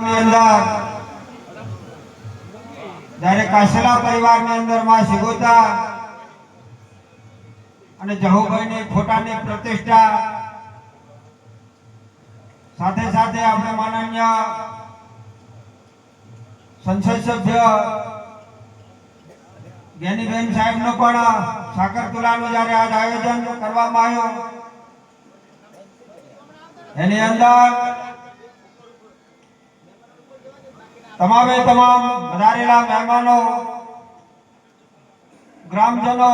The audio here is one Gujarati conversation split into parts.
अंदर જ્યારે કાસલા પરિવારની અંદર માં સિગોતા અને જહુભાઈની ફોટાની પ્રતિષ્ઠા સાથે સાથે આપણે માનનીય સંસદ સભ્ય જ્ઞાનીબેન સાહેબનું પણ સાકર તુલાનું જ્યારે આજ આયોજન કરવામાં આવ્યું એની અંદર તમામે તમામ વધારેલા મહેમાનો ગ્રામજનો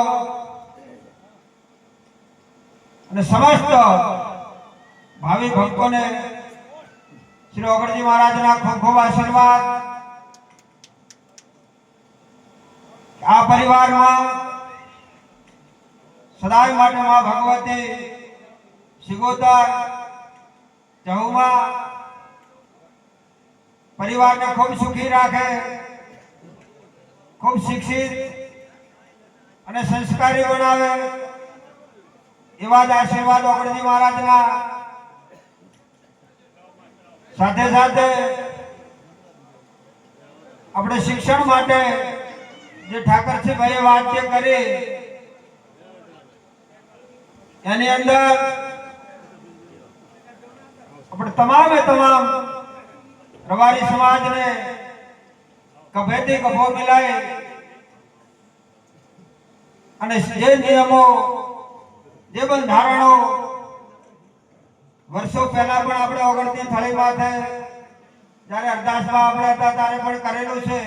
અને સમસ્ત ભાવિ ભક્તોને શ્રી ઓગણજી મહારાજના ખૂબ ખૂબ આશીર્વાદ। આ પરિવારમાં સદાય માટે માં ભગવતી સિગોતર જહુમાં परिवार ने खूब सुखी राखे, खूब शिक्षित અને સંસ્કારી બનાવે એવા જ આશીર્વાદ ઓગણજી મહારાજના। સાથે સાથે આપણે શિક્ષણ માટે જે ઠાકરસિંહભાઈએ વાત જે કરી એની અંદર આપણે તમામે તમામ रवारी समाज ने कभेती कभो मिलाए अने जे नियमों जे बंधारणों वर्षों पहला पण आपणे ओगणती थळी माथे ज्यारे अरदासमां आपणे हता त्यारे पण करेलुं छे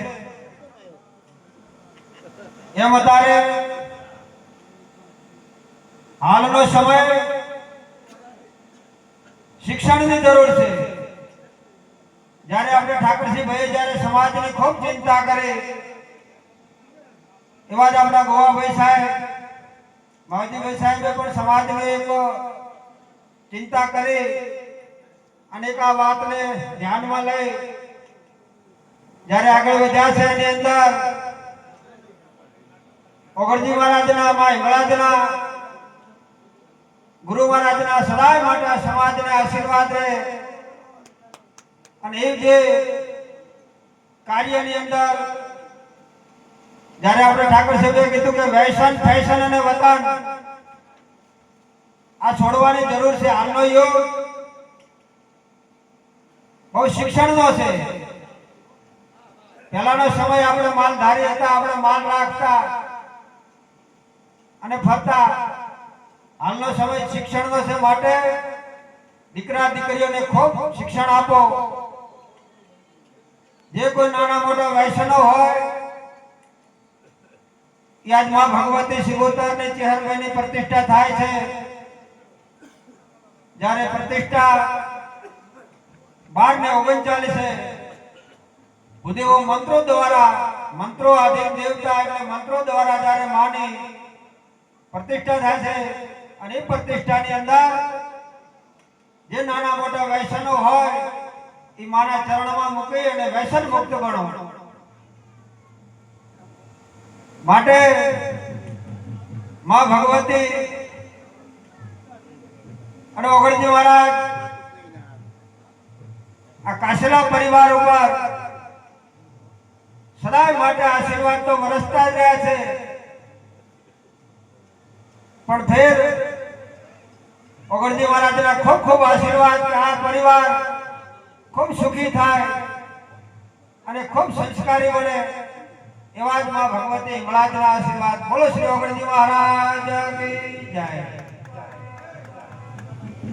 एम अतारे हालनो समय शिक्षणनी जरूर छे। જ્યારે આપણે ઠાકરસિંહભાઈ જ્યારે સમાજની ખૂબ ચિંતા કરે એવા જ આપણા ગોવાભાઈ સાહેબ માવજીભાઈ સાહેબે પણ સમાજની એક ચિંતા કરી અને એક આ વાતને ધ્યાનમાં લઈ જ્યારે આગળ વધ્યા છે એની અંદર ઓગણજી મહારાજના મા હિંગળાજના ગુરુ મહારાજના સદાય માટે આ સમાજને આશીર્વાદ રહે અને એ જે કાર્યની અંદર જ્યારે આપણે ઠાકર સાહેબે કીધું કે વ્યસન ફેશન અને વતન આ છોડવાની જરૂર છે। હાલનો યુગ બહુ શિક્ષણનો છે। પહેલાનો સમય આપણે માલધારી હતા, આપણે માલ રાખતા અને ફરતા। હાલનો સમય શિક્ષણનો છે માટે દીકરા દીકરીઓને ખૂબ શિક્ષણ આપો। जे कोई नाना मोटा वैष्णव हो आज मां भगवती सिगोतर ने चेहरभाई प्रतिष्ठा थाय छे। जारे प्रतिष्ठा 12 ने 39 बुद्धेव मंत्रों द्वारा मंत्रों आधीन देवता એટલે મંત્રો દ્વારા જારે માની प्रतिष्ठा થાય છે અને એ प्रतिष्ठाની અંદર જે નાના મોટા વૈષ્ણવ હોય ई माना चरणमां मूकी अने व्यसन मुक्त बनो माटे मां भगवती अने ओगणजी महाराज आ कासला परिवार उपर सदाय माटे आशीर्वाद तो वरसता ज रह्या छे पण फेर ओगणजी महाराजना खूब खूब आशीर्वाद के आ परिवार खूब सुखी थाय अने खूब संस्कारी बने एवा ज मां भगवती हिंगळाजना आशीर्वाद। बोलो श्री ओगणजी महाराज की।